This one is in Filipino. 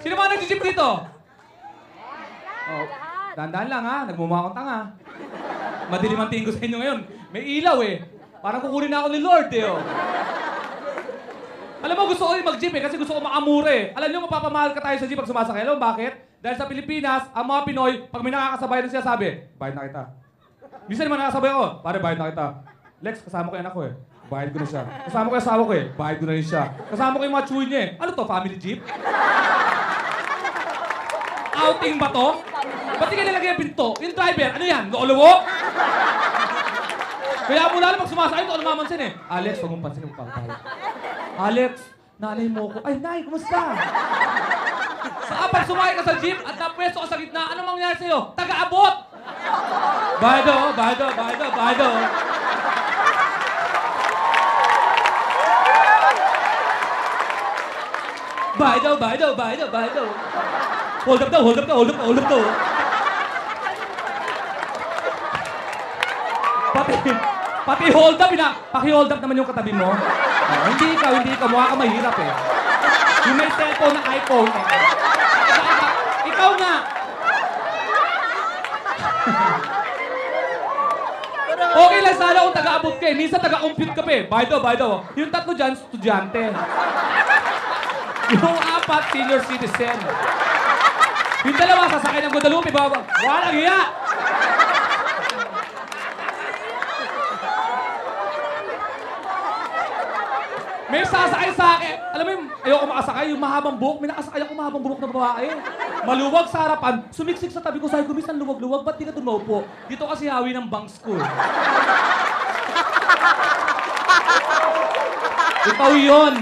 Sino mga nag-jeep dito? Oh, dahan-dahan lang ha, nagmumukha akong tanga. Madilim ang tingin ko sa inyo ngayon. May ilaw eh. Parang kukunin na ako ni Lord eh. Oh. Alam mo, gusto ko rin mag-jeep eh, kasi gusto ko makamura eh. Alam niyo, mapapamahal ka tayo sa jeep pag sumasakay. Alam mo bakit? Dahil sa Pilipinas, ang mga Pinoy, pag may nakakasabay na siya sabi, bayad na kita. Minsan naman nakasabay ako, pare, bayad na kita. Lex, kasama ko yung anak ko eh. Bayad ko na siya. Kasama ko yung asawa ko eh. Bayad ko na rin siya. Kasama ko yung mga chuy niya eh. Ano to, family jeep? Outing ba to? Ba't di ka nilagay yung pinto? Yung driver, ano yan? Loolowo? Kaya mula na pag sumasakay, ito mamansin eh. Alex, huwag mong pansin, magpapahal. Alex, nanay mo ko. Ay, nay, kumusta? Saka pag sumakay ka sa jeep at napwesto ka sa gitna, anong mangyayari sa'yo? Taga-abot! Bayado, bayado, bayado, bayado. Bayado, bayado, bayado, bayado. Hold up daw, hold up daw, hold up daw, hold up daw. Pati hold up, paki-hold up naman yung katabi mo. Oh, hindi ikaw, mukha ka mahirap eh. Yung may cellphone na iPhone eh. Ikaw nga! Okay lang sana kung taga-abot ka eh. Minsan taga-compute ka pa eh. Baydo. Yung tatlo dyan, estudyante. Yung apat, senior citizen. Yung dalawa, sasakay ng Guadalupe, walang hiya! May sasakay sa akin. Alam mo yung ayoko makasakay, yung mahabang buhok. May nakasakay ako mahabang buhok na babae. Maluwag sa harapan. Sumiksik sa tabi ko. Sabi ko, minsan luwag-luwag. Ba't di ka tumaupo? Dito kasi hawi ng bangs ko. Ikaw yun.